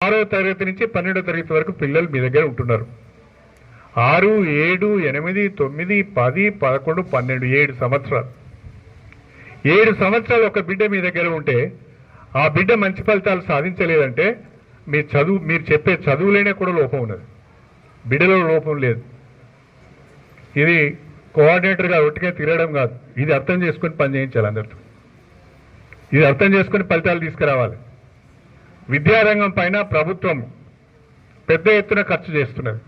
6వ తరగతి నుంచి 12వ తరగతి వరకు పిల్లలు మీ దగ్గర ఉంటున్నారు. 6, 7, 8, 9, 10, 11, 12 7 సంవత్సరాలు. 7 సంవత్సరాలు ఒక బిడ్డ మీ దగ్గర ఉంటే ఆ బిడ్డ మంచి ఫలితాలు సాధించలేదంటే మీరు చెప్పే చదువులోనే కూడా లోపం ఉన్నది, బిడ్డలో లోపం లేదు. ఇది కోఆర్డినేటర్గా ఒట్టిగా తిరగడం కాదు, ఇది అర్థం చేసుకొని పని చేయించాలి అందరితో. ఇది అర్థం చేసుకొని ఫలితాలు తీసుకురావాలి. విద్యారంగం పైన ప్రభుత్వం పెద్ద ఎత్తున ఖర్చు చేస్తున్నది.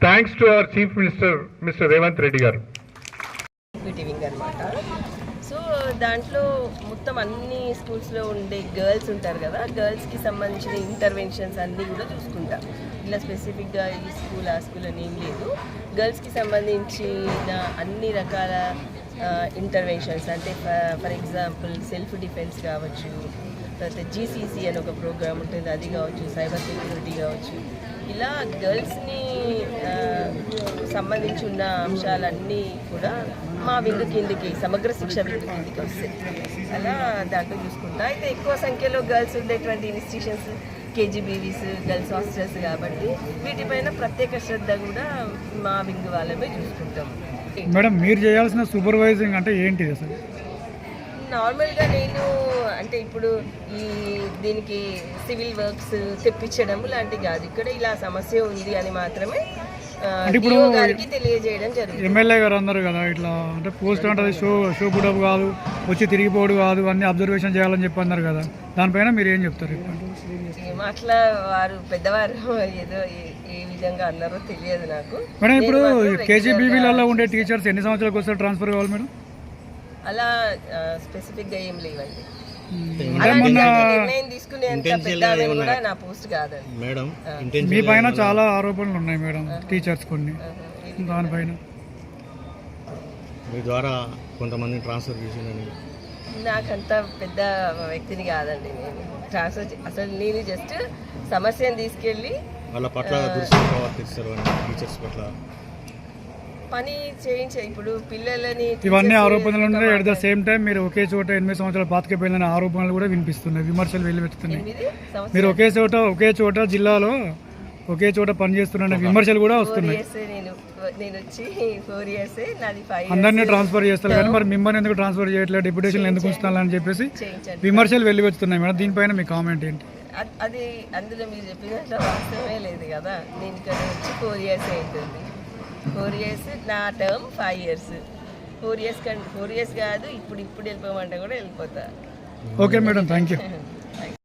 Thanks to our chief minister mister Revanth Reddy గారు. సో దాంట్లో మొత్తం అన్ని స్కూల్స్లో ఉండే గర్ల్స్ ఉంటారు కదా, గర్ల్స్కి సంబంధించిన ఇంటర్వెన్షన్స్ అన్నీ కూడా చూసుకుంటా. ఇలా స్పెసిఫిక్గా ఈ స్కూల్ ఆ స్కూల్ అని ఏం లేదు. గర్ల్స్కి సంబంధించిన అన్ని రకాల ఇంటర్వెన్షన్స్, అంటే ఫర్ ఎగ్జాంపుల్ సెల్ఫ్ డిఫెన్స్ కావచ్చు, తర్వాత జీసీసీ అని ఒక ప్రోగ్రామ్ ఉంటుంది అది కావచ్చు, సైబర్ సెక్యూరిటీ కావచ్చు, ఇలా గర్ల్స్ని సంబంధించి ఉన్న అంశాలన్నీ కూడా మా వింగ్ కిందికి, సమగ్ర శిక్ష వింగ్ కిందికి వస్తాయి. అలా దాంట్లో చూసుకుంటా. అయితే ఎక్కువ సంఖ్యలో గర్ల్స్ ఉండేటువంటి ఇన్స్టిట్యూషన్స్ కేజీబీవీస్, గర్ల్స్ హాస్టల్స్ కాబట్టి వీటిపైన ప్రత్యేక శ్రద్ధ కూడా మా వింగ్ వాళ్ళమే చూసుకుంటాం. మేడం, మీరు చేయాల్సిన సూపర్వైజింగ్ అంటే ఏంటిది అసలు? నార్మల్గా నేను అంటే ఇప్పుడు దీనికి సివిల్ వర్క్స్ తెప్పించడం లాంటివి కాదు, ఇక్కడ ఇలా సమస్య ఉంది అని మాత్రమే ఇప్పుడు గారికి తెలియజేయడం జరుగుతుంది. ఎమ్మెల్యే గారు అన్నారు కదా, ఇట్లా అంటే పోస్ట్ అంటే షో పుడప్ కాదు, వచ్చి తిరిగిపోడు కాదు, అన్ని అబ్జర్వేషన్ చేయాలని చెప్పి అన్నారు కదా, దానిపైన మీరు ఏం చెప్తారు? అట్లా వారు పెద్దవారు ఏదో ఏ విధంగా అన్నారో తెలియదు నాకు. మేడం, ఇప్పుడు కేజీబీవీలలో ఉండే టీచర్స్ ఎన్ని సంవత్సరాలకు వస్తారు ట్రాన్స్ఫర్ కావాలి మేడం? అలా స్పెసిఫిక్గా ఏం లేవండి. నిర్ణయం తీసుకునేంత పెద్ద కూడా నా పోస్ట్ కాదండి మేడం. మీ పైన చాలా ఆరోపణలు ఉన్నాయి మేడం, టీచర్స్ కొన్ని, దానిపైన మీ ద్వారా కొంతమంది ట్రాన్స్ఫర్ చేసిందని. నాకంత పెద్ద వ్యక్తిని కాదండి నేను. ట్రాన్స్ఫర్ అసలు నేను జస్ట్ సమస్యను తీసుకెళ్ళి వాళ్ళ పట్ల దృష్టి ప్రవర్తిస్తారు టీచర్స్ పట్ల పని చేయించే. ఇప్పుడు పిల్లలని ఇవన్నీ ఆరోపణలు ఉన్నాయి. అట్ ద సేమ్ టైం మీరు ఒకే చోట 8 సంవత్సరాలు పాతికపోయిందనే ఆరోపణలు కూడా వినిపిస్తున్నాయి, విమర్శలు వెల్లువెత్తుతున్నాయి. మీరు ఒకే చోట జిల్లాలో ఒకే చోట పనిచేస్తున్న విమర్శలు కూడా వస్తున్నాయి. నేను వచ్చి 4 years, నాది 5 years. అందరినీ ట్రాన్స్ఫర్ చేస్తారు కానీ మరి మిమ్మల్ని ఎందుకు ట్రాన్స్ఫర్ చేయట్లేదు, డిప్యూటేషన్ ఎందుకు ఉంచుతున్నారు అని చెప్పేసి విమర్శలు వెల్లువెత్తుతున్నాయి మేడం. దీనిపైన మీ కామెంట్ ఏంటి? అది అందులో మీరు చెప్పినట్లు వాస్తవమే లేదు కదా. నేను ఇక్కడ వచ్చి 4 years అవుతుంది. 4 years, నా టర్మ్ 5 years. 4 years కాదు, ఇప్పుడు వెళ్ళిపోమంటే కూడా వెళ్ళిపోతా. Okay madam, thank you.